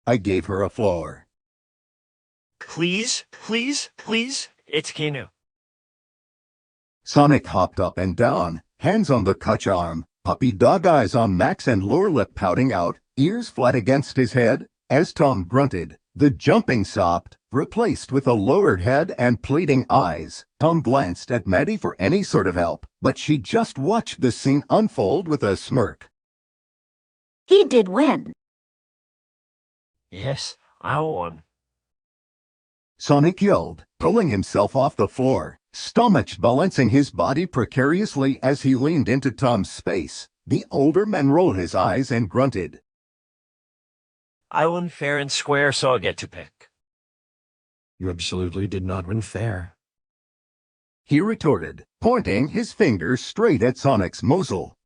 I gave her a floor. Please, please, please, it's Keanu. Sonic hopped up and down, hands on the Kutch arm, puppy dog eyes on Max and lower lip pouting out, ears flat against his head. As Tom grunted, the jumping stopped, replaced with a lowered head and pleading eyes. Tom glanced at Maddie for any sort of help, but she just watched the scene unfold with a smirk. He did win. Yes, I won. Sonic yelled, pulling himself off the floor, stomach balancing his body precariously as he leaned into Tom's space. The older man rolled his eyes and grunted. I won fair and square, so I get to pick. You absolutely did not win fair. He retorted, pointing his finger straight at Sonic's muzzle.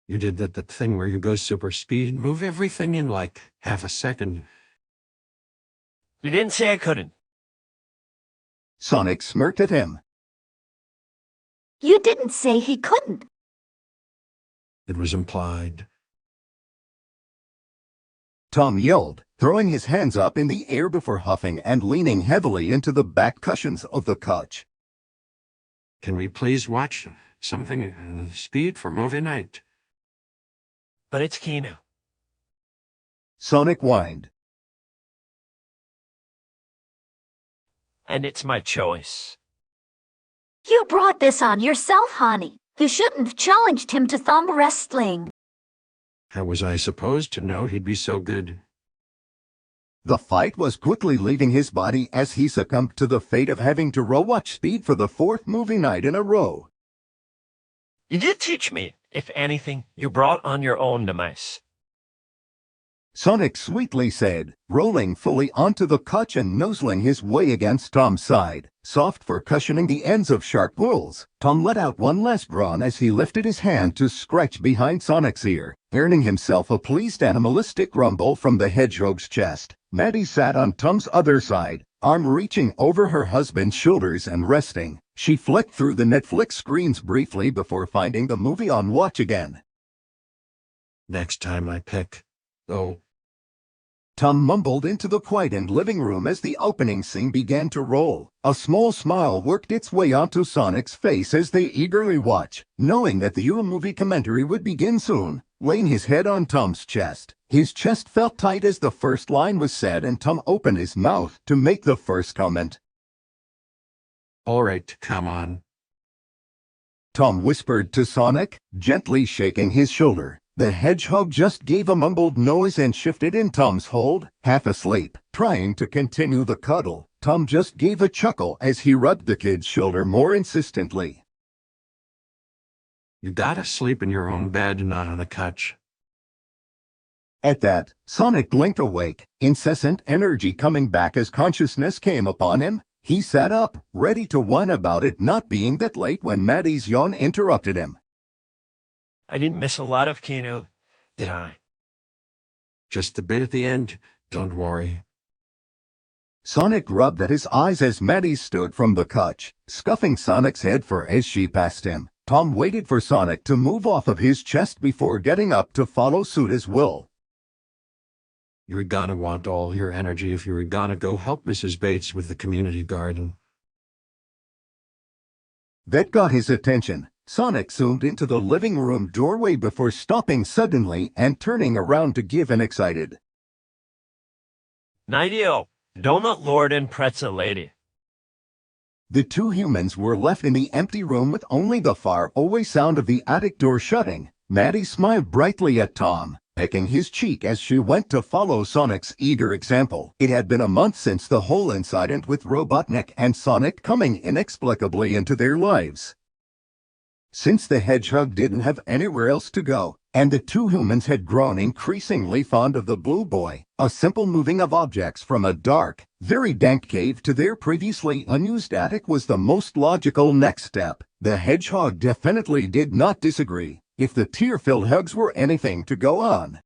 You did that thing where you go super speed, move everything in like half a second. You didn't say I couldn't. Sonic smirked at him. You didn't say he couldn't. It was implied. Tom yelled, throwing his hands up in the air before huffing and leaning heavily into the back cushions of the couch. Can we please watch something speed for movie night? But it's Keanu. Sonic whined. And it's my choice. You brought this on yourself, honey. You shouldn't have challenged him to thumb wrestling. How was I supposed to know he'd be so good? The fight was quickly leaving his body as he succumbed to the fate of having to watch Speed for the 4th movie night in a row. You did teach me. If anything, you brought on your own demise. Sonic sweetly said, rolling fully onto the couch and noseling his way against Tom's side, soft for cushioning the ends of sharp quills. Tom let out one last groan as he lifted his hand to scratch behind Sonic's ear, earning himself a pleased animalistic rumble from the hedgehog's chest. Maddie sat on Tom's other side, arm reaching over her husband's shoulders and resting. She flicked through the Netflix screens briefly before finding the movie on watch again. Next time I pick. Oh. Tom mumbled into the quiet living room as the opening scene began to roll. A small smile worked its way onto Sonic's face as they eagerly watched, knowing that the movie commentary would begin soon. Laying his head on Tom's chest, his chest felt tight as the first line was said and Tom opened his mouth to make the first comment. All right, come on. Tom whispered to Sonic, gently shaking his shoulder. The hedgehog just gave a mumbled noise and shifted in Tom's hold, half asleep. Trying to continue the cuddle, Tom just gave a chuckle as he rubbed the kid's shoulder more insistently. You gotta sleep in your own bed, not on the couch. At that, Sonic blinked awake, incessant energy coming back as consciousness came upon him. He sat up, ready to whine about it not being that late when Maddie's yawn interrupted him. I didn't miss a lot of Keanu, did I? Just the bit at the end, don't worry. Sonic rubbed at his eyes as Maddie stood from the couch, scuffing Sonic's head for as she passed him. Tom waited for Sonic to move off of his chest before getting up to follow suit as well. You're gonna want all your energy if you're gonna go help Mrs. Bates with the community garden. That got his attention. Sonic zoomed into the living room doorway before stopping suddenly and turning around to give an excited Nighty-o, donut lord and pretzel lady. The two humans were left in the empty room with only the far-away sound of the attic door shutting. Maddie smiled brightly at Tom, pecking his cheek as she went to follow Sonic's eager example. It had been a month since the whole incident with Robotnik and Sonic coming inexplicably into their lives. Since the hedgehog didn't have anywhere else to go, and the two humans had grown increasingly fond of the Blue Boy, a simple moving of objects from a dark, very dank cave to their previously unused attic was the most logical next step. The hedgehog definitely did not disagree, if the tear-filled hugs were anything to go on.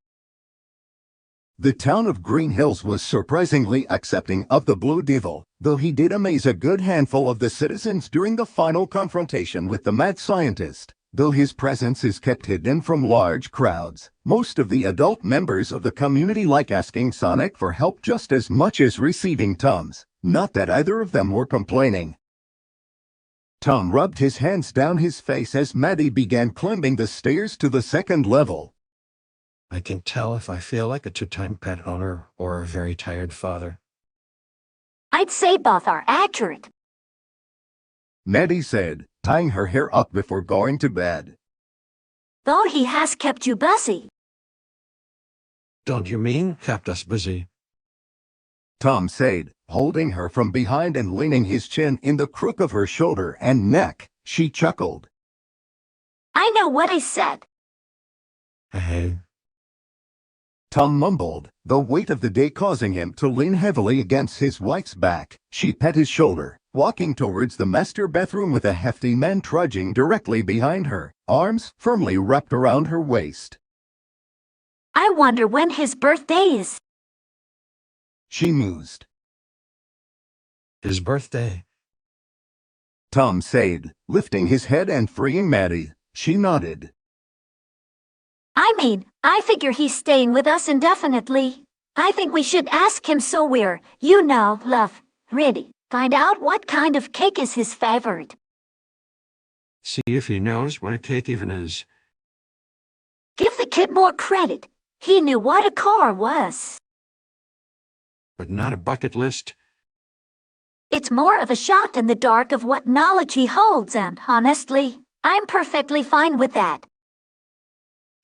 The town of Green Hills was surprisingly accepting of the Blue Devil, though he did amaze a good handful of the citizens during the final confrontation with the mad scientist. Though his presence is kept hidden from large crowds, most of the adult members of the community like asking Sonic for help just as much as receiving Tom's. Not that either of them were complaining. Tom rubbed his hands down his face as Maddie began climbing the stairs to the second level. I can tell if I feel like a two-time pet owner or a very tired father. I'd say both are accurate. Maddie said, tying her hair up before going to bed. Though he has kept you busy. Don't you mean kept us busy? Tom said, holding her from behind and leaning his chin in the crook of her shoulder and neck. She chuckled. I know what I said. Hey. Tom mumbled, the weight of the day causing him to lean heavily against his wife's back. She pet his shoulder, walking towards the master bathroom with a hefty man trudging directly behind her, arms firmly wrapped around her waist. I wonder when his birthday is. She mused. His birthday. Tom said, lifting his head and freeing Maddie. She nodded. I figure he's staying with us indefinitely. I think we should ask him so we're, love, ready. Find out what kind of cake is his favorite. See if he knows what a cake even is. Give the kid more credit. He knew what a car was. But not a bucket list. It's more of a shot in the dark of what knowledge he holds, and honestly, I'm perfectly fine with that.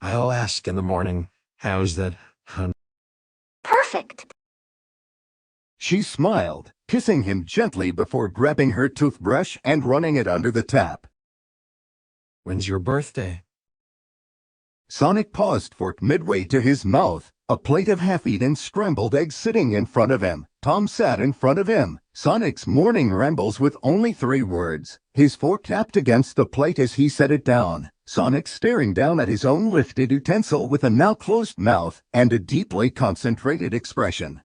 I'll ask in the morning. How's that, hun? Perfect. She smiled, kissing him gently before grabbing her toothbrush and running it under the tap. When's your birthday? Sonic paused for it midway to his mouth, a plate of half-eaten scrambled eggs sitting in front of him. Tom sat in front of him, Sonic's morning rambles with only 3 words. His fork tapped against the plate as he set it down. Sonic staring down at his own lifted utensil with a now-closed mouth and a deeply concentrated expression.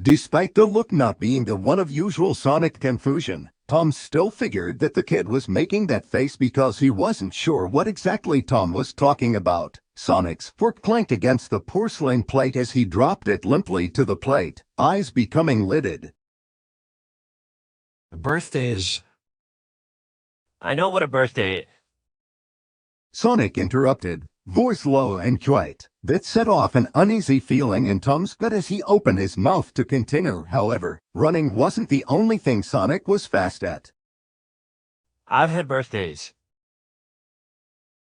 Despite the look not being the one of usual Sonic confusion, Tom still figured that the kid was making that face because he wasn't sure what exactly Tom was talking about. Sonic's fork clanked against the porcelain plate as he dropped it limply to the plate, eyes becoming lidded. A birthday is... I know what a birthday is. Sonic interrupted, voice low and quiet. That set off an uneasy feeling in Tom's gut as he opened his mouth to continue. However, running wasn't the only thing Sonic was fast at. I've had birthdays.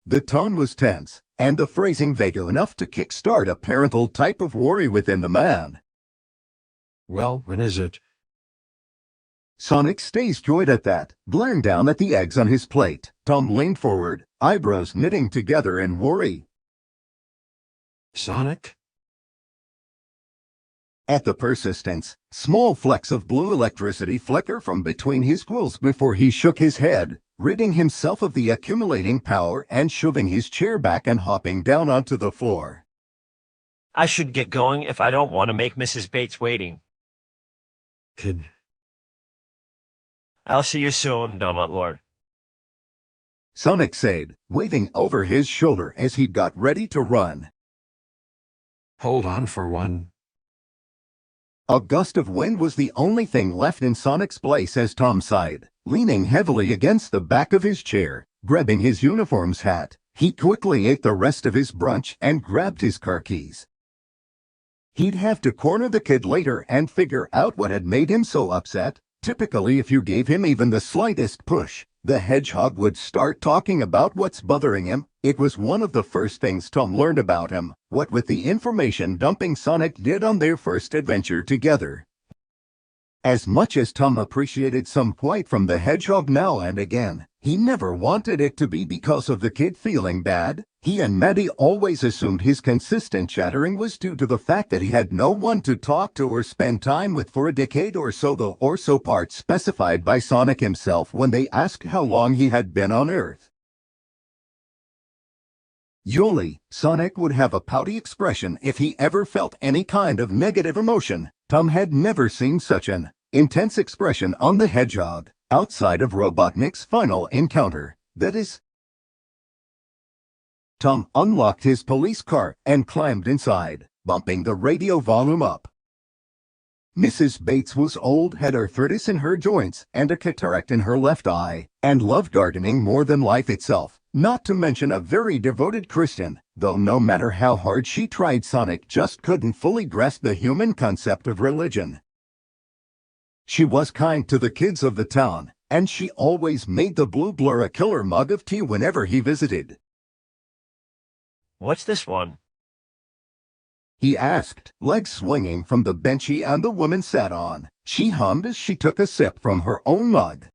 The tone was tense, and the phrasing vague enough to kickstart a parental type of worry within the man. Well, when is it? Sonic stayed joyed at that, glaring down at the eggs on his plate. Tom leaned forward, eyebrows knitting together in worry. Sonic? At the persistence, small flecks of blue electricity flicker from between his quills before he shook his head, ridding himself of the accumulating power and shoving his chair back and hopping down onto the floor. I should get going if I don't want to make Mrs. Bates waiting. Kid. I'll see you soon, Belmont Lord. Sonic said, waving over his shoulder as he got ready to run. Hold on for one. A gust of wind was the only thing left in Sonic's place as Tom sighed, leaning heavily against the back of his chair, grabbing his uniform's hat. He quickly ate the rest of his brunch and grabbed his car keys. He'd have to corner the kid later and figure out what had made him so upset. Typically, if you gave him even the slightest push, the hedgehog would start talking about what's bothering him. It was one of the first things Tom learned about him, what with the information dumping Sonic did on their first adventure together. As much as Tom appreciated some quiet from the hedgehog now and again, he never wanted it to be because of the kid feeling bad. He and Maddie always assumed his consistent chattering was due to the fact that he had no one to talk to or spend time with for a decade or so, the or so part specified by Sonic himself when they asked how long he had been on Earth. Usually, Sonic would have a pouty expression if he ever felt any kind of negative emotion. Tom had never seen such an intense expression on the hedgehog, outside of Robotnik's final encounter. That is, Tom unlocked his police car and climbed inside, bumping the radio volume up. Mrs. Bates was old, had arthritis in her joints and a cataract in her left eye, and loved gardening more than life itself, not to mention a very devoted Christian, though no matter how hard she tried, Sonic just couldn't fully grasp the human concept of religion. She was kind to the kids of the town, and she always made the Blue Blur a killer mug of tea whenever he visited. What's this one? He asked, legs swinging from the bench he and the woman sat on. She hummed as she took a sip from her own mug.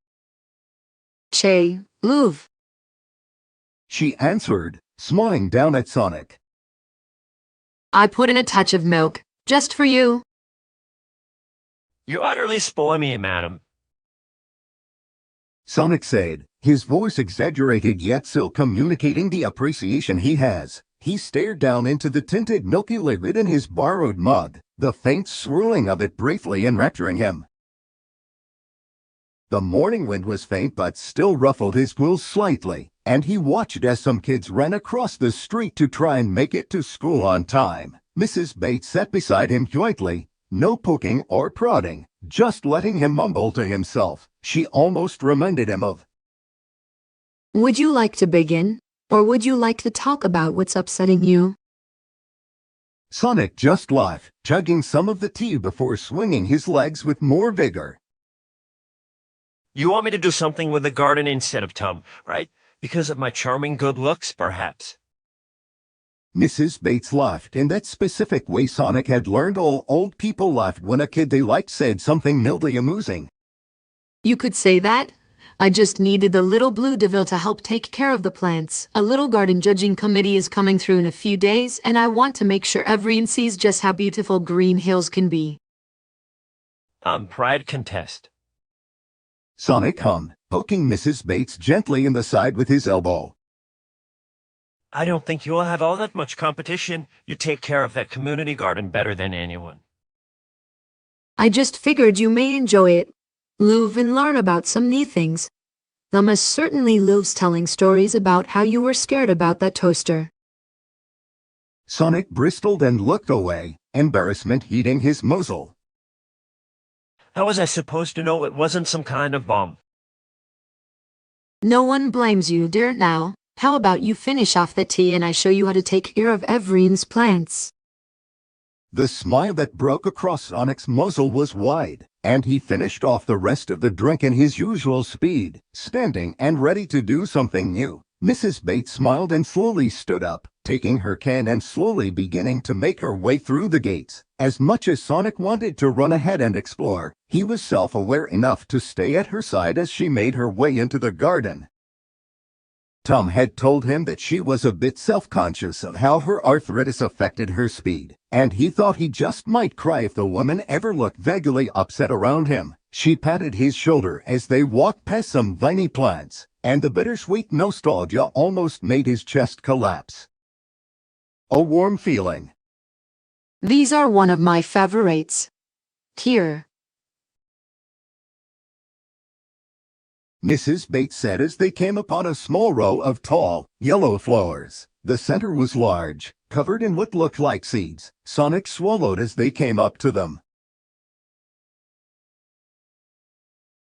Che, Louvre. She answered, smiling down at Sonic. I put in a touch of milk, just for you. You utterly spoil me, madam. Sonic said, his voice exaggerated yet still communicating the appreciation he has. He stared down into the tinted milky liquid in his borrowed mug, the faint swirling of it briefly enrapturing him. The morning wind was faint but still ruffled his quills slightly, and he watched as some kids ran across the street to try and make it to school on time. Mrs. Bates sat beside him quietly, no poking or prodding, just letting him mumble to himself. She almost reminded him of, Would you like to begin? Or would you like to talk about what's upsetting you? Sonic just laughed, chugging some of the tea before swinging his legs with more vigor. You want me to do something with the garden instead of Tom, right? Because of my charming good looks, perhaps? Mrs. Bates laughed in that specific way Sonic had learned all old people laughed when a kid they liked said something mildly amusing. You could say that. I just needed the little blue devil to help take care of the plants. A little garden judging committee is coming through in a few days, and I want to make sure everyone sees just how beautiful Green Hills can be. Pride contest. Sonic hummed, poking Mrs. Bates gently in the side with his elbow. I don't think you'll have all that much competition. You take care of that community garden better than anyone. I just figured you may enjoy it. Live and learn about some new things. Thomas certainly loves telling stories about how you were scared about that toaster. Sonic bristled and looked away, embarrassment heating his muzzle. How was I supposed to know it wasn't some kind of bomb? No one blames you, dear. Now, how about you finish off the tea and I show you how to take care of everyone's plants? The smile that broke across Sonic's muzzle was wide, and he finished off the rest of the drink in his usual speed, standing and ready to do something new. Mrs. Bates smiled and slowly stood up, taking her can and slowly beginning to make her way through the gates. As much as Sonic wanted to run ahead and explore, he was self-aware enough to stay at her side as she made her way into the garden. Tom had told him that she was a bit self-conscious of how her arthritis affected her speed, and he thought he just might cry if the woman ever looked vaguely upset around him. She patted his shoulder as they walked past some viney plants, and the bittersweet nostalgia almost made his chest collapse. A warm feeling. These are one of my favorites. Here. Mrs. Bates said as they came upon a small row of tall, yellow flowers. The center was large, covered in what looked like seeds. Sonic swallowed as they came up to them.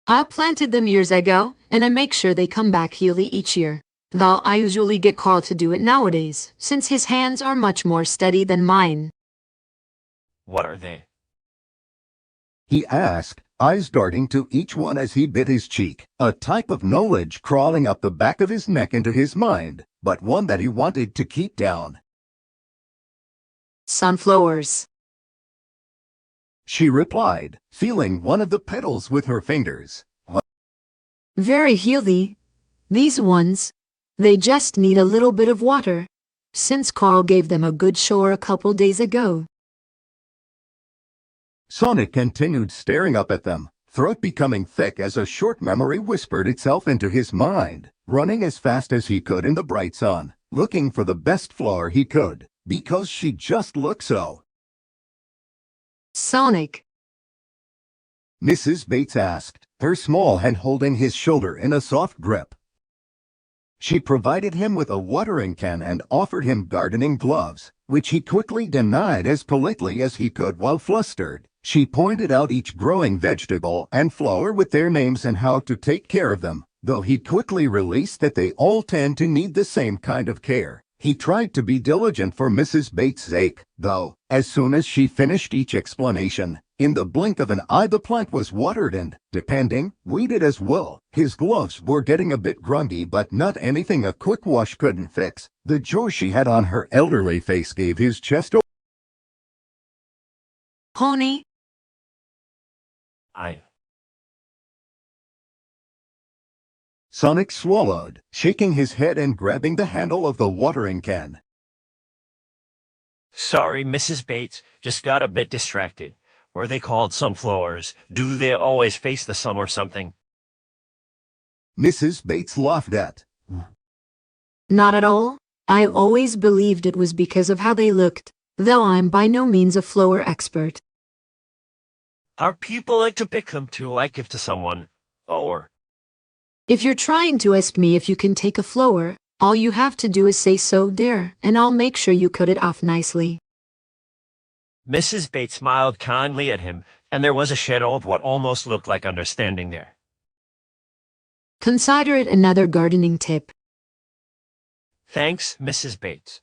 I planted them years ago, and I make sure they come back healthy each year. Though I usually get Carl to do it nowadays, since his hands are much more steady than mine. What are they? He asked, eyes darting to each one as he bit his cheek, a type of knowledge crawling up the back of his neck into his mind, but one that he wanted to keep down. Sunflowers. She replied, feeling one of the petals with her fingers. Very healthy. These ones. They just need a little bit of water, since Carl gave them a good shower a couple days ago. Sonic continued staring up at them, throat becoming thick as a short memory whispered itself into his mind, running as fast as he could in the bright sun, looking for the best flower he could, because she just looked so. Sonic. Mrs. Bates asked, her small hand holding his shoulder in a soft grip. She provided him with a watering can and offered him gardening gloves, which he quickly denied as politely as he could while flustered. She pointed out each growing vegetable and flower with their names and how to take care of them, though he quickly released that they all tend to need the same kind of care. He tried to be diligent for Mrs. Bates' sake, though, as soon as she finished each explanation, in the blink of an eye the plant was watered and, depending, weeded as well. His gloves were getting a bit grungy, but not anything a quick wash couldn't fix. The joy she had on her elderly face gave his chest a Honey, Sonic swallowed, shaking his head and grabbing the handle of the watering can. Sorry, Mrs. Bates, just got a bit distracted. Were they called sunflowers? Do they always face the sun or something? Mrs. Bates laughed at. not at all. I always believed it was because of how they looked, though I'm by no means a flower expert. Our people like to pick them to like gift to someone. Or, If you're trying to ask me if you can take a flower, all you have to do is say so, dear, and I'll make sure you cut it off nicely. Mrs. Bates smiled kindly at him, and there was a shadow of what almost looked like understanding there. Consider it another gardening tip. Thanks, Mrs. Bates.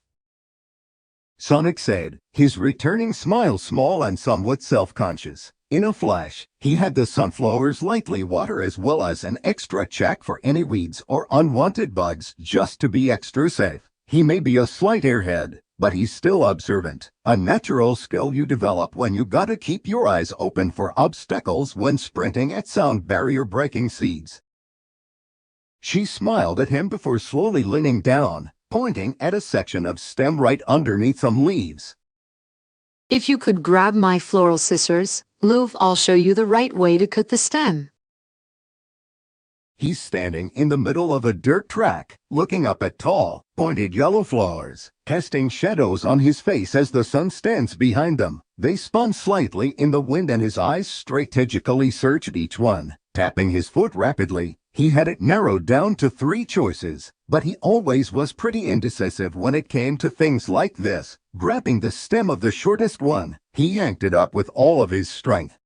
Sonic said, his returning smile small and somewhat self-conscious. In a flash, he had the sunflowers lightly water as well as an extra check for any weeds or unwanted bugs just to be extra safe. He may be a slight airhead, but he's still observant, a natural skill you develop when you gotta keep your eyes open for obstacles when sprinting at sound barrier-breaking seeds. She smiled at him before slowly leaning down, pointing at a section of stem right underneath some leaves. If you could grab my floral scissors, Lou, I'll show you the right way to cut the stem. He's standing in the middle of a dirt track, looking up at tall, pointed yellow flowers, casting shadows on his face as the sun stands behind them. They spun slightly in the wind and his eyes strategically searched each one. Tapping his foot rapidly, he had it narrowed down to 3 choices, but he always was pretty indecisive when it came to things like this. Grabbing the stem of the shortest one, he yanked it up with all of his strength.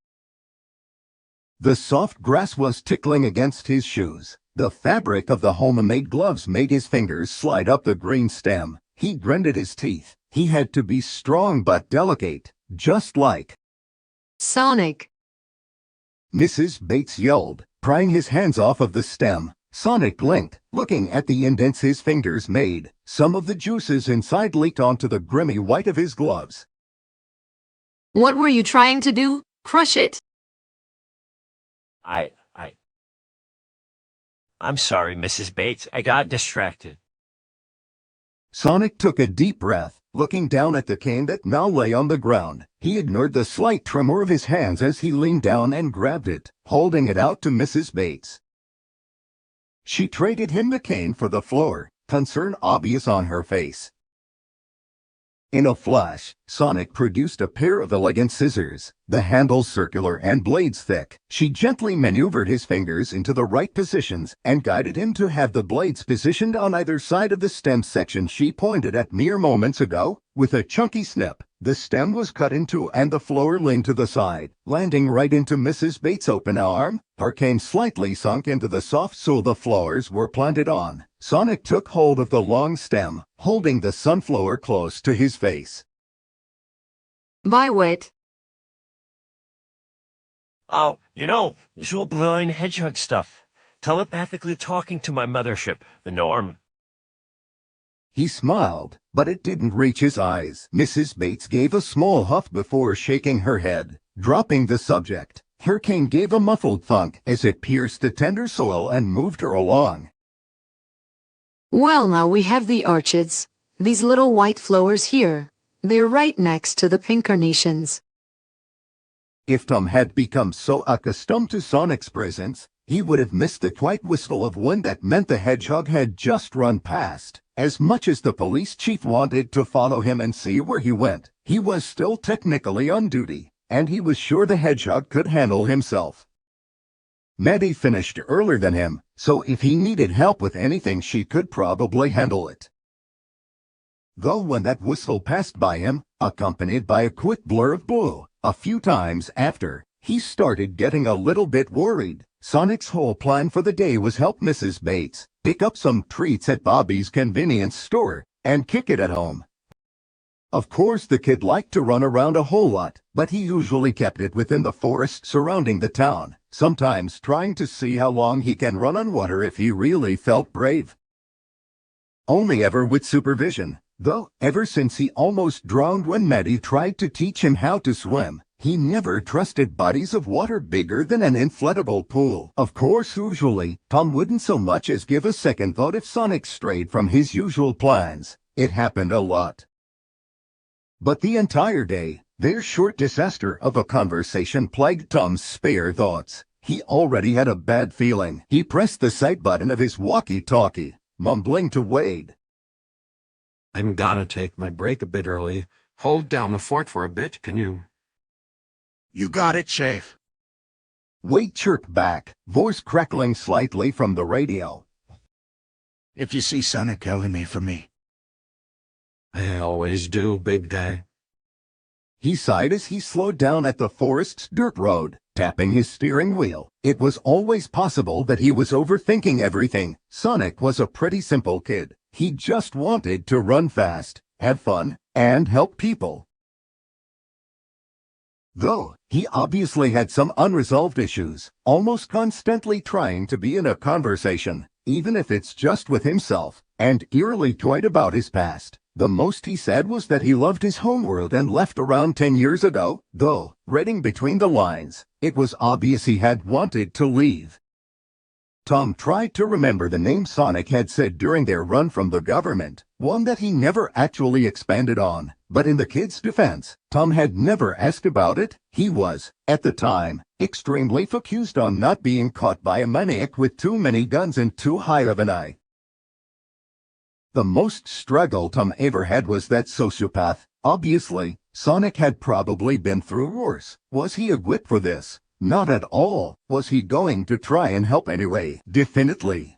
The soft grass was tickling against his shoes. The fabric of the homemade gloves made his fingers slide up the green stem. He grinded his teeth. He had to be strong but delicate, just like Sonic. Mrs. Bates yelled, prying his hands off of the stem. Sonic blinked, looking at the indents his fingers made. Some of the juices inside leaked onto the grimy white of his gloves. What were you trying to do? Crush it. I'm sorry, Mrs. Bates. I got distracted. Sonic took a deep breath, looking down at the cane that now lay on the ground. He ignored the slight tremor of his hands as he leaned down and grabbed it, holding it out to Mrs. Bates. She traded him the cane for the floor, concern obvious on her face. In a flash, Sonic produced a pair of elegant scissors, the handles circular and blades thick. She gently maneuvered his fingers into the right positions and guided him to have the blades positioned on either side of the stem section she pointed at mere moments ago. With a chunky snip, the stem was cut in two and the flower leaned to the side, landing right into Mrs. Bates' open arm. Her cane slightly sunk into the soft soil the flowers were planted on. Sonic took hold of the long stem, holding the sunflower close to his face. By what? Oh, usual blind hedgehog stuff. Telepathically talking to my mothership, the Norm. He smiled, but it didn't reach his eyes. Mrs. Bates gave a small huff before shaking her head, dropping the subject. Her cane gave a muffled thunk as it pierced the tender soil and moved her along. Well, now we have the orchids. These little white flowers here. They're right next to the pink carnations. If Tom had become so accustomed to Sonic's presence, he would have missed the quiet whistle of wind that meant the hedgehog had just run past. As much as the police chief wanted to follow him and see where he went, he was still technically on duty, and he was sure the hedgehog could handle himself. Maddie finished earlier than him, so if he needed help with anything she could probably handle it. Though when that whistle passed by him, accompanied by a quick blur of blue, a few times after, he started getting a little bit worried. Sonic's whole plan for the day was help Mrs. Bates pick up some treats at Bobby's convenience store and kick it at home. Of course the kid liked to run around a whole lot, but he usually kept it within the forest surrounding the town, sometimes trying to see how long he can run on water if he really felt brave. Only ever with supervision, though ever since he almost drowned when Maddie tried to teach him how to swim. He never trusted bodies of water bigger than an inflatable pool. Of course, usually, Tom wouldn't so much as give a second thought if Sonic strayed from his usual plans. It happened a lot. But the entire day, their short disaster of a conversation plagued Tom's spare thoughts. He already had a bad feeling. He pressed the side button of his walkie-talkie, mumbling to Wade. I'm gonna take my break a bit early. Hold down the fort for a bit, can you? You got it, Chef. Wade chirped back, voice crackling slightly from the radio. If you see Sonic, tell him me for me. I always do, big guy. He sighed as he slowed down at the forest's dirt road, tapping his steering wheel. It was always possible that he was overthinking everything. Sonic was a pretty simple kid. He just wanted to run fast, have fun, and help people. Though, he obviously had some unresolved issues, almost constantly trying to be in a conversation, even if it's just with himself, and eerily toyed about his past. The most he said was that he loved his homeworld and left around 10 years ago, though, reading between the lines, it was obvious he had wanted to leave. Tom tried to remember the name Sonic had said during their run from the government, one that he never actually expanded on. But in the kid's defense, Tom had never asked about it. He was, at the time, extremely focused on not being caught by a maniac with too many guns and too high of an eye. The most struggle Tom ever had was that sociopath. Obviously, Sonic had probably been through worse. Was he equipped for this? Not at all. Was he going to try and help anyway? Definitely.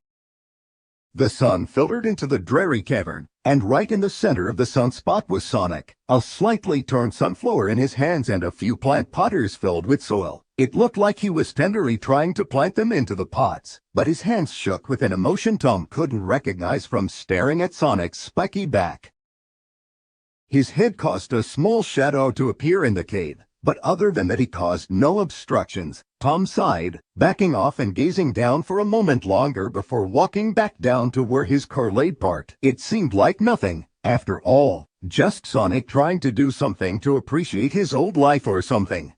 The sun filtered into the dreary cavern, and right in the center of the sunspot was Sonic, a slightly turned sunflower in his hands and a few plant potters filled with soil. It looked like he was tenderly trying to plant them into the pots, but his hands shook with an emotion Tom couldn't recognize from staring at Sonic's spiky back. His head caused a small shadow to appear in the cave, but other than that he caused no obstructions. Tom sighed, backing off and gazing down for a moment longer before walking back down to where his car laid parked. It seemed like nothing, after all, just Sonic trying to do something to appreciate his old life or something.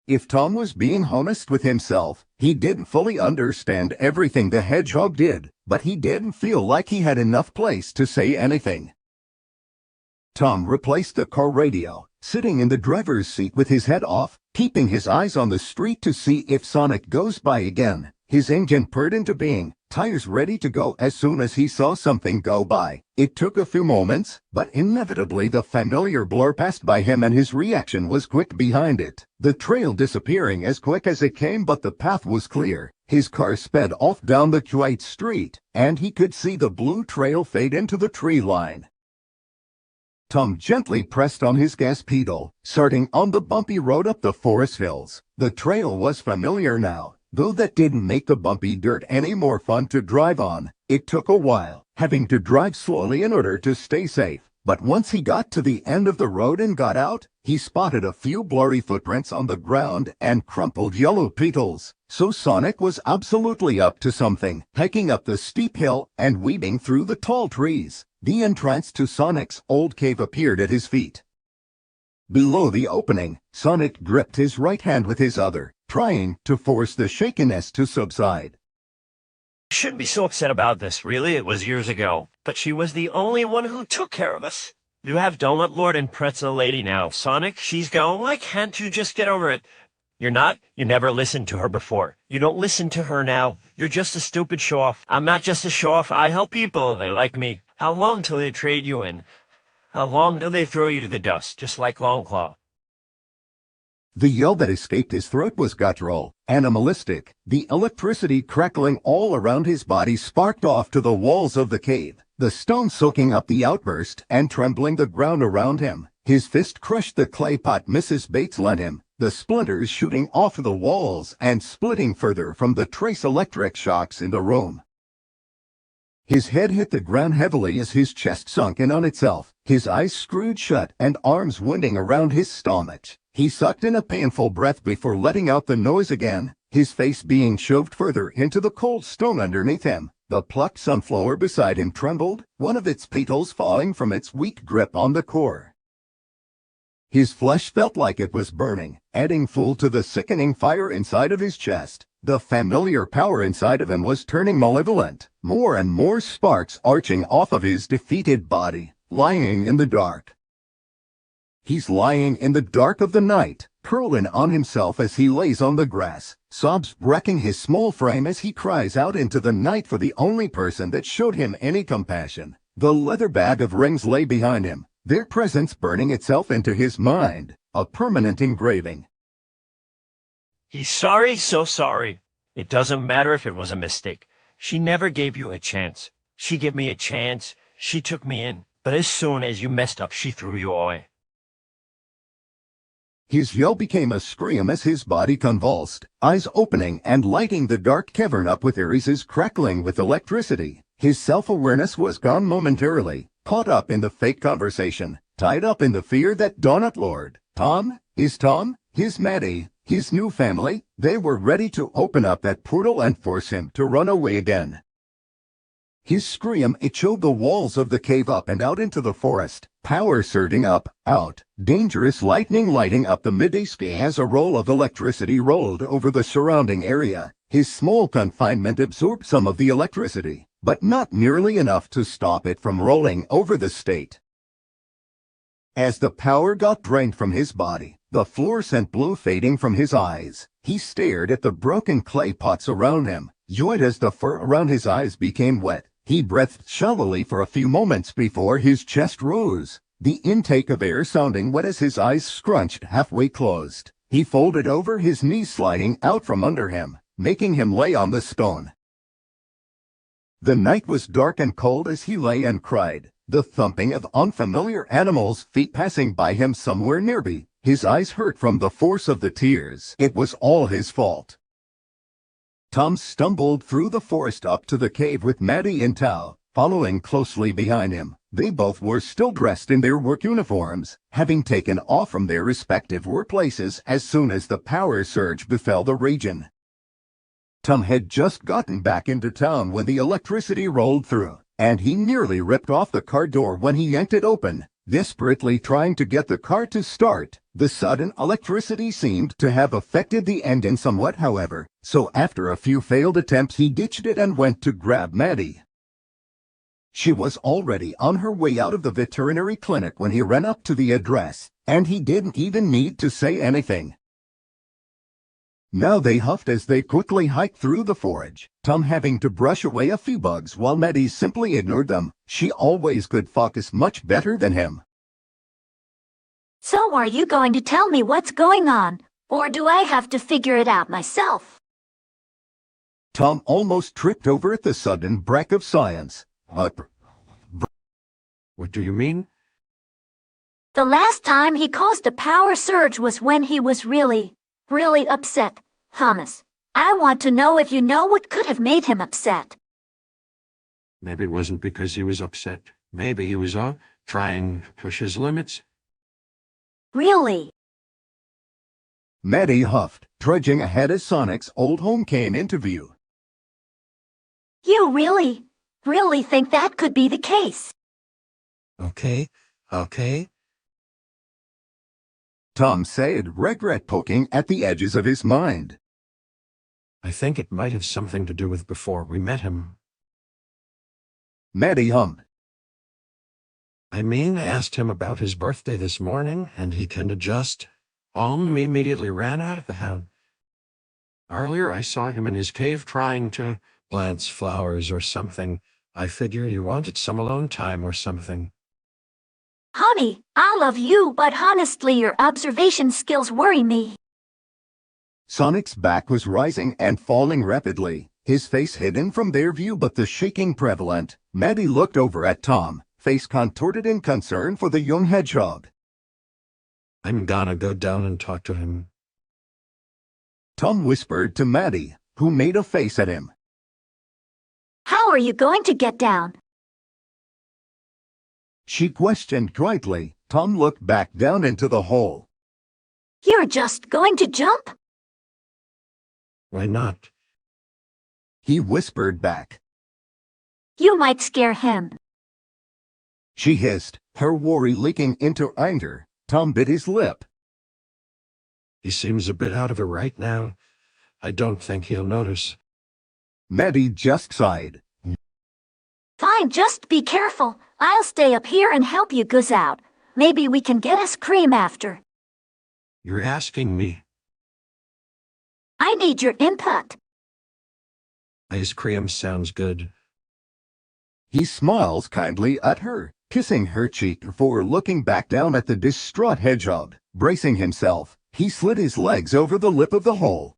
If Tom was being honest with himself, he didn't fully understand everything the hedgehog did, but he didn't feel like he had enough place to say anything. Tom replaced the car radio, sitting in the driver's seat with his head off, keeping his eyes on the street to see if Sonic goes by again. His engine purred into being, tires ready to go as soon as he saw something go by. It took a few moments, but inevitably the familiar blur passed by him and his reaction was quick behind it. The trail disappearing as quick as it came, but the path was clear. His car sped off down the quiet street, and he could see the blue trail fade into the tree line. Tom gently pressed on his gas pedal, starting on the bumpy road up the forest hills. The trail was familiar now, though that didn't make the bumpy dirt any more fun to drive on. It took a while, having to drive slowly in order to stay safe. But once he got to the end of the road and got out, he spotted a few blurry footprints on the ground and crumpled yellow petals. So Sonic was absolutely up to something, hiking up the steep hill and weaving through the tall trees. The entrance to Sonic's old cave appeared at his feet. Below the opening, Sonic gripped his right hand with his other, trying to force the shakiness to subside. I shouldn't be so upset about this, really. It was years ago. But she was the only one who took care of us. You have Donut Lord and Pretzel Lady now. Sonic, she's gone. Why can't you just get over it? You're not. You never listened to her before. You don't listen to her now. You're just a stupid show-off. I'm not just a show-off. I help people. They like me. How long till they trade you in? How long till they throw you to the dust, just like Longclaw? The yell that escaped his throat was guttural, animalistic. The electricity crackling all around his body sparked off to the walls of the cave, the stone soaking up the outburst and trembling the ground around him. His fist crushed the clay pot Mrs. Bates lent him, the splinters shooting off the walls and splitting further from the trace electric shocks in the room. His head hit the ground heavily as his chest sunk in on itself, his eyes screwed shut and arms winding around his stomach. He sucked in a painful breath before letting out the noise again, his face being shoved further into the cold stone underneath him. The plucked sunflower beside him trembled, one of its petals falling from its weak grip on the core. His flesh felt like it was burning, adding fuel to the sickening fire inside of his chest. The familiar power inside of him was turning malevolent, more and more sparks arching off of his defeated body, lying in the dark. He's lying in the dark of the night, curling on himself as he lays on the grass, sobs wrecking his small frame as he cries out into the night for the only person that showed him any compassion. The leather bag of rings lay behind him, their presence burning itself into his mind, a permanent engraving. He's sorry, so sorry. It doesn't matter if it was a mistake. She never gave you a chance. She gave me a chance. She took me in. But as soon as you messed up, she threw you away. His yell became a scream as his body convulsed, eyes opening and lighting the dark cavern up with irises crackling with electricity. His self-awareness was gone momentarily, caught up in the fake conversation, tied up in the fear that Donut Lord, Tom, his Maddie, his new family, they were ready to open up that portal and force him to run away again. His scream echoed the walls of the cave up and out into the forest, power surging up, out, dangerous lightning lighting up the midday sky as a roll of electricity rolled over the surrounding area. His small confinement absorbed some of the electricity, but not nearly enough to stop it from rolling over the state. As the power got drained from his body, the fluorescent blue fading from his eyes, he stared at the broken clay pots around him, joyed as the fur around his eyes became wet. He breathed shallowly for a few moments before his chest rose, the intake of air sounding wet as his eyes scrunched halfway closed. He folded over, his knees sliding out from under him, making him lay on the stone. The night was dark and cold as he lay and cried, the thumping of unfamiliar animals' feet passing by him somewhere nearby. His eyes hurt from the force of the tears. It was all his fault. Tom stumbled through the forest up to the cave with Maddie and Tal, following closely behind him. They both were still dressed in their work uniforms, having taken off from their respective workplaces as soon as the power surge befell the region. Tom had just gotten back into town when the electricity rolled through, and he nearly ripped off the car door when he yanked it open, desperately trying to get the car to start. The sudden electricity seemed to have affected the engine somewhat, however, so after a few failed attempts he ditched it and went to grab Maddie. She was already on her way out of the veterinary clinic when he ran up to the address, and he didn't even need to say anything. Now they huffed as they quickly hiked through the forage, Tom having to brush away a few bugs while Maddie simply ignored them. She always could focus much better than him. So are you going to tell me what's going on, or do I have to figure it out myself? Tom almost tripped over at the sudden break of science. What do you mean? The last time he caused a power surge was when he was really upset. Thomas, I want to know if you know what could have made him upset. Maybe it wasn't because he was upset. Maybe he was trying to push his limits. Really? Maddie huffed, trudging ahead as Sonic's old home came into view. You really think that could be the case? Okay. Tom said, regret poking at the edges of his mind. I think it might have something to do with before we met him. Maddie hummed. I asked him about his birthday this morning, and he kinda just immediately ran out of the house. Earlier I saw him in his cave trying to plant flowers or something. I figured he wanted some alone time or something. Honey, I love you, but honestly your observation skills worry me. Sonic's back was rising and falling rapidly, his face hidden from their view but the shaking prevalent. Maddie looked over at Tom, face contorted in concern for the young hedgehog. I'm gonna go down and talk to him. Tom whispered to Maddie, who made a face at him. How are you going to get down? She questioned quietly. Tom looked back down into the hole. You're just going to jump? Why not? He whispered back. You might scare him. She hissed, her worry leaking into anger. Tom bit his lip. He seems a bit out of it right now. I don't think he'll notice. Maddie just sighed. Fine, just be careful. I'll stay up here and help you goose out. Maybe we can get us cream after. You're asking me. I need your input. Ice cream sounds good. He smiles kindly at her, kissing her cheek before looking back down at the distraught hedgehog. Bracing himself, he slid his legs over the lip of the hole.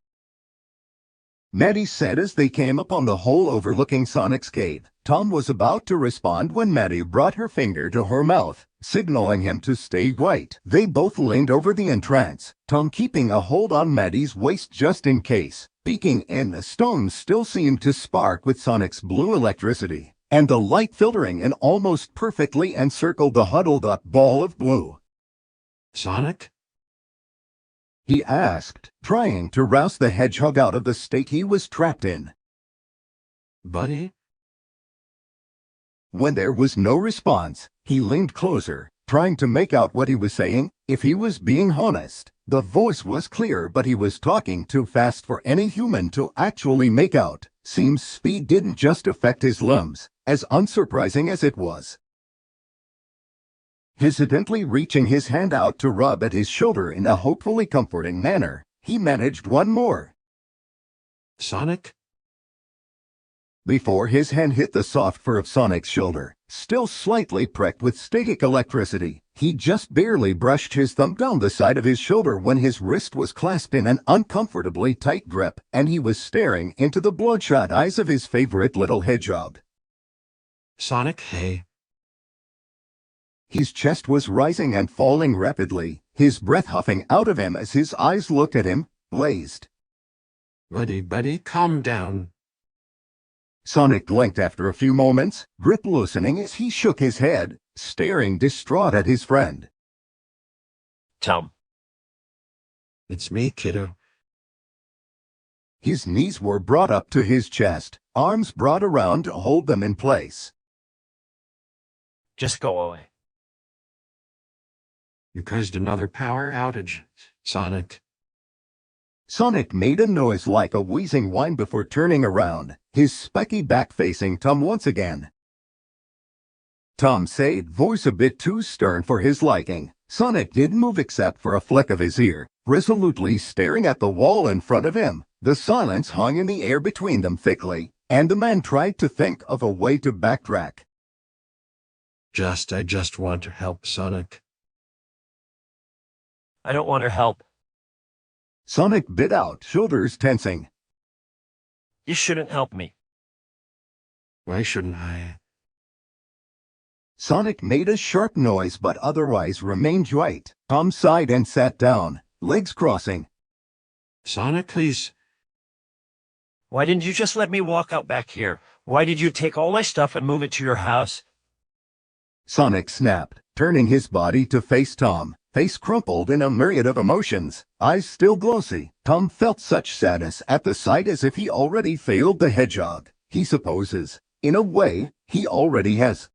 Maddie said as they came upon the hole overlooking Sonic's cave. Tom was about to respond when Maddie brought her finger to her mouth, signaling him to stay quiet. They both leaned over the entrance, Tom keeping a hold on Maddie's waist just in case. Peeking in, the stones still seemed to spark with Sonic's blue electricity, and the light filtering in almost perfectly encircled the huddled-up ball of blue. Sonic? He asked, trying to rouse the hedgehog out of the state he was trapped in. Buddy? When there was no response, he leaned closer, trying to make out what he was saying. If he was being honest, the voice was clear, but he was talking too fast for any human to actually make out. Seems speed didn't just affect his limbs, as unsurprising as it was. Hesitantly reaching his hand out to rub at his shoulder in a hopefully comforting manner, he managed one more. Sonic? Before his hand hit the soft fur of Sonic's shoulder, still slightly pricked with static electricity, he just barely brushed his thumb down the side of his shoulder when his wrist was clasped in an uncomfortably tight grip, and he was staring into the bloodshot eyes of his favorite little hedgehog. Sonic, hey. His chest was rising and falling rapidly, his breath huffing out of him as his eyes looked at him, blazed. Buddy, calm down. Sonic blinked after a few moments, grip loosening as he shook his head, staring distraught at his friend. Tom. It's me, kiddo. His knees were brought up to his chest, arms brought around to hold them in place. Just go away. You caused another power outage, Sonic. Sonic made a noise like a wheezing whine before turning around, his spiky back facing Tom once again. Tom said, voice a bit too stern for his liking. Sonic didn't move except for a flick of his ear, resolutely staring at the wall in front of him. The silence hung in the air between them thickly, and the man tried to think of a way to backtrack. I just want to help, Sonic. I don't want her help. Sonic bit out, shoulders tensing. You shouldn't help me. Why shouldn't I? Sonic made a sharp noise but otherwise remained right. Tom sighed and sat down, legs crossing. Sonic, please. Why didn't you just let me walk out back here? Why did you take all my stuff and move it to your house? Sonic snapped, turning his body to face Tom, face crumpled in a myriad of emotions, eyes still glossy. Tom felt such sadness at the sight as if he already failed the hedgehog. He supposes, in a way, he already has.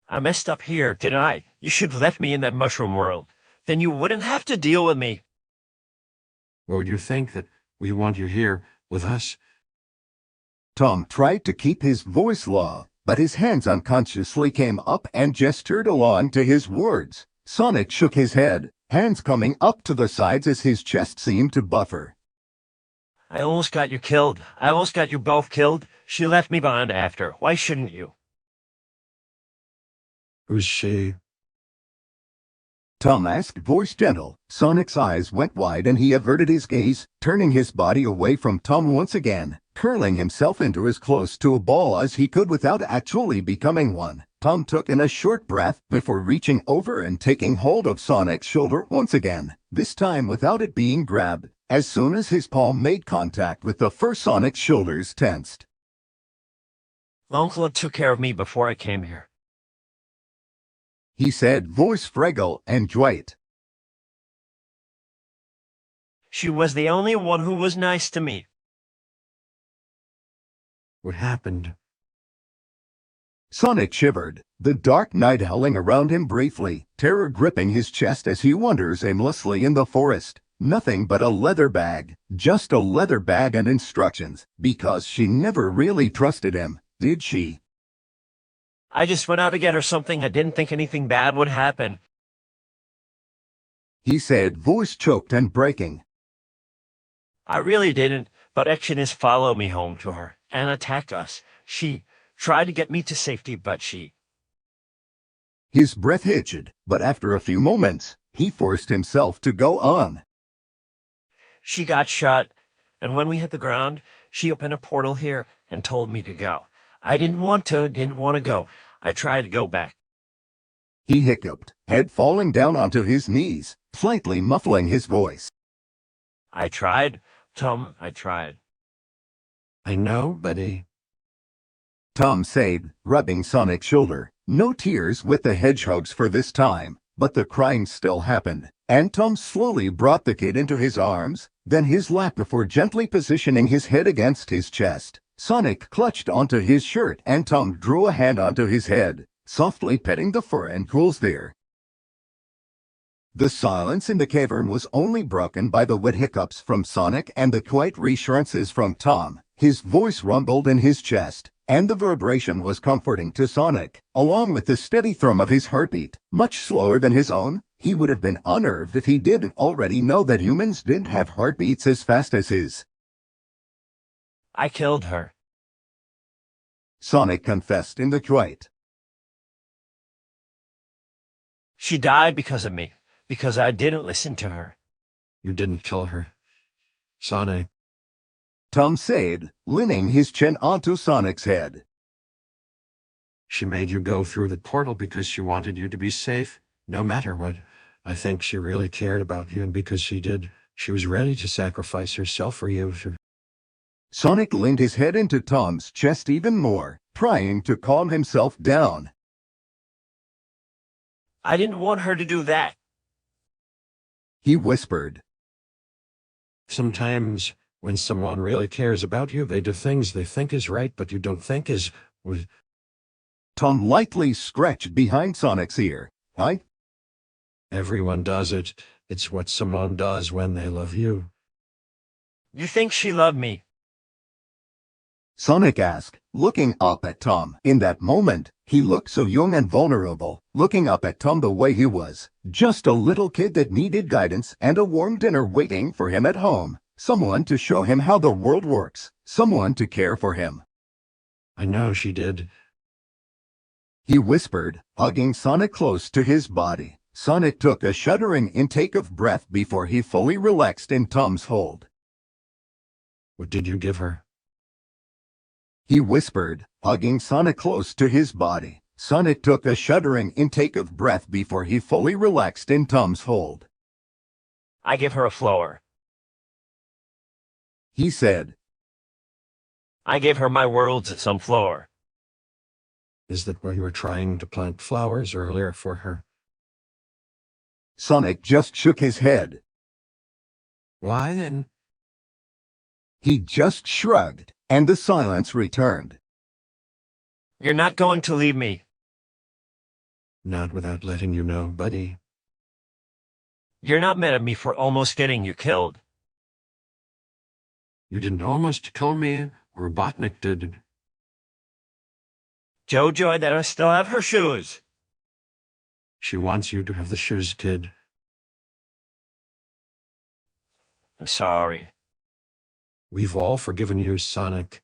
I messed up here, didn't I? You should have left me in that mushroom world. Then you wouldn't have to deal with me. Or would you think that we want you here with us? Tom tried to keep his voice low, but his hands unconsciously came up and gestured along to his words. Sonic shook his head, hands coming up to the sides as his chest seemed to buffer. I almost got you killed. I almost got you both killed. She left me behind after. Why shouldn't you? Who's she? Tom asked, voice gentle. Sonic's eyes went wide and he averted his gaze, turning his body away from Tom once again, curling himself into as close to a ball as he could without actually becoming one. Tom took in a short breath before reaching over and taking hold of Sonic's shoulder once again, this time without it being grabbed. As soon as his palm made contact with the fur, Sonic's shoulders tensed. Uncle took care of me before I came here. He said, voice fragile and quiet. She was the only one who was nice to me. What happened? Sonic shivered, the dark night howling around him briefly, terror gripping his chest as he wanders aimlessly in the forest. Nothing but a leather bag, just a leather bag and instructions, because she never really trusted him, did she? I just went out to get her something. I didn't think anything bad would happen. He said, voice choked and breaking. I really didn't, but actionists followed me home to her and attacked us. She tried to get me to safety, but she... His breath hitched, but after a few moments, he forced himself to go on. She got shot, and when we hit the ground, she opened a portal here and told me to go. I didn't want to go. I tried to go back. He hiccuped, head falling down onto his knees, slightly muffling his voice. I tried, Tom, I tried. I know, buddy. Tom said, rubbing Sonic's shoulder. No tears with the hedgehogs for this time, but the crying still happened, and Tom slowly brought the kid into his arms, then his lap before gently positioning his head against his chest. Sonic clutched onto his shirt and Tom drew a hand onto his head, softly petting the fur and curls there. The silence in the cavern was only broken by the wet hiccups from Sonic and the quiet reassurances from Tom. His voice rumbled in his chest, and the vibration was comforting to Sonic, along with the steady thrum of his heartbeat, much slower than his own. He would have been unnerved if he didn't already know that humans didn't have heartbeats as fast as his. I killed her. Sonic confessed in the quiet. She died because of me, because I didn't listen to her. You didn't kill her. Sonic. Tom said, leaning his chin onto Sonic's head. She made you go through the portal because she wanted you to be safe, no matter what. I think she really cared about you, and because she did, she was ready to sacrifice herself for you. Sonic leaned his head into Tom's chest even more, trying to calm himself down. I didn't want her to do that. He whispered. Sometimes, when someone really cares about you, they do things they think is right, but you don't think is... Tom lightly scratched behind Sonic's ear. Everyone does it. It's what someone does when they love you. You think she loved me? Sonic asked, looking up at Tom. In that moment, he looked so young and vulnerable, looking up at Tom the way he was, just a little kid that needed guidance and a warm dinner waiting for him at home, someone to show him how the world works, someone to care for him. I know she did. He whispered, hugging Sonic close to his body. Sonic took a shuddering intake of breath before he fully relaxed in Tom's hold. What did you give her? He whispered, hugging Sonic close to his body. Sonic took a shuddering intake of breath before he fully relaxed in Tom's hold. I give her a flower. He said. I gave her my world's at some flower. Is that where you were trying to plant flowers earlier for her? Sonic just shook his head. Why then? He just shrugged, and the silence returned. You're not going to leave me. Not without letting you know, buddy. You're not mad at me for almost getting you killed. You didn't almost kill me, Robotnik did. Jojo, that I still have her shoes. She wants you to have the shoes, kid. I'm sorry. We've all forgiven you, Sonic.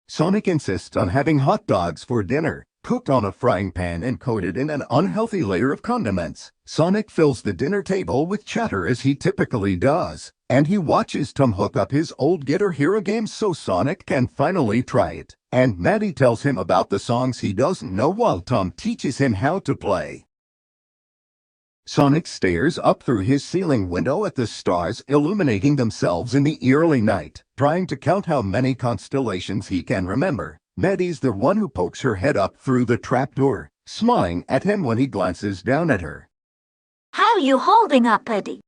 Sonic insists on having hot dogs for dinner. cooked on a frying pan and coated in an unhealthy layer of condiments. Sonic fills the dinner table with chatter as he typically does, and he watches Tom hook up his old Guitar Hero game so Sonic can finally try it. And Maddie tells him about the songs he doesn't know while Tom teaches him how to play. Sonic stares up through his ceiling window at the stars illuminating themselves in the early night, trying to count how many constellations he can remember. Maddie's the one who pokes her head up through the trapdoor, smiling at him when he glances down at her. How you holding up, Eddie?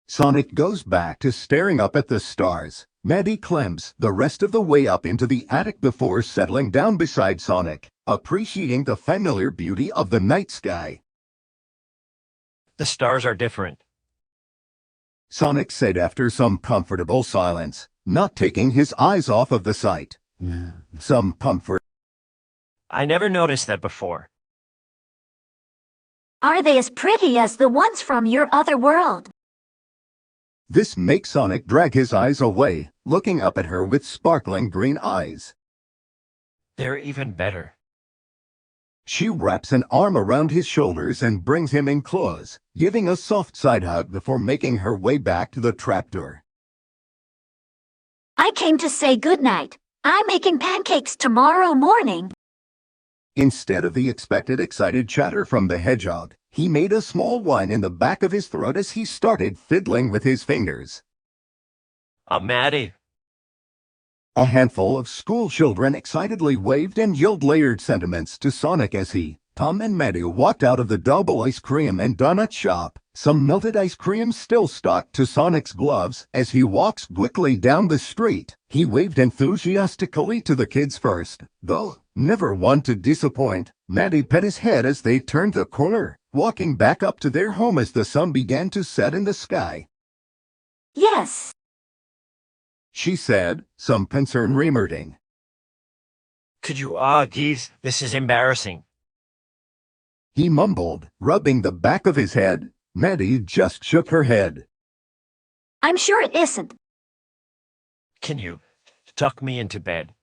Sonic goes back to staring up at the stars. Maddie climbs the rest of the way up into the attic before settling down beside Sonic, appreciating the familiar beauty of the night sky. The stars are different. Sonic said after some comfortable silence, not taking his eyes off of the sight. Some comfort. I never noticed that before. Are they as pretty as the ones from your other world? This makes Sonic drag his eyes away, looking up at her with sparkling green eyes. They're even better. She wraps an arm around his shoulders and brings him in close, giving a soft side hug before making her way back to the trapdoor. I came to say goodnight. I'm making pancakes tomorrow morning. Instead of the expected excited chatter from the hedgehog, he made a small whine in the back of his throat as he started fiddling with his fingers. Maddie. A handful of school children excitedly waved and yelled layered sentiments to Sonic as he, Tom and Maddie walked out of the double ice cream and donut shop, some melted ice cream still stuck to Sonic's gloves as he walks quickly down the street. He waved enthusiastically to the kids first, though never one to disappoint. Maddie pet his head as they turned the corner, walking back up to their home as the sun began to set in the sky. Yes. She said, some concern remerting. Could you, geez, this is embarrassing. He mumbled, rubbing the back of his head. Maddie just shook her head. I'm sure it isn't. Can you tuck me into bed?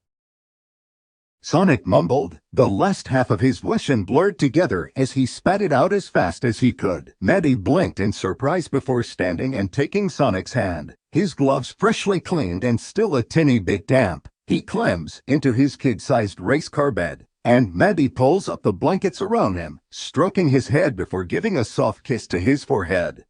Sonic mumbled, the last half of his question blurred together as he spat it out as fast as he could. Maddie blinked in surprise before standing and taking Sonic's hand, his gloves freshly cleaned and still a tinny bit damp. He climbs into his kid-sized race car bed, and Maddie pulls up the blankets around him, stroking his head before giving a soft kiss to his forehead.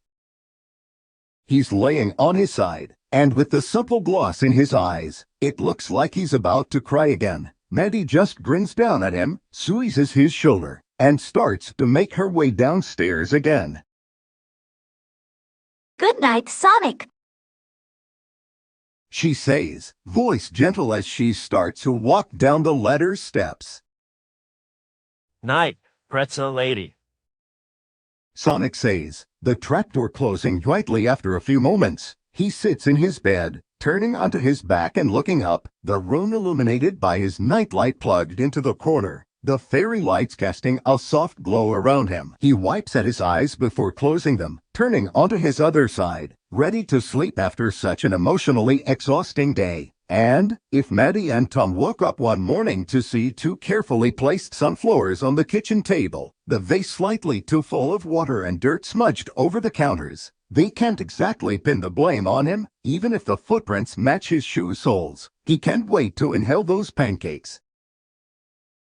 He's laying on his side, and with the simple gloss in his eyes, it looks like he's about to cry again. Maddie just grins down at him, squeezes his shoulder, and starts to make her way downstairs again. Good night, Sonic. She says, voice gentle as she starts to walk down the ladder steps. Night, pretzel lady. Sonic says, the trapdoor closing quietly after a few moments. He sits in his bed, turning onto his back and looking up, the room illuminated by his nightlight plugged into the corner, the fairy lights casting a soft glow around him. He wipes at his eyes before closing them, turning onto his other side, ready to sleep after such an emotionally exhausting day. And, if Maddie and Tom woke up one morning to see two carefully placed sunflowers on the kitchen table, the vase slightly too full of water and dirt smudged over the counters, they can't exactly pin the blame on him, even if the footprints match his shoe soles. He can't wait to inhale those pancakes.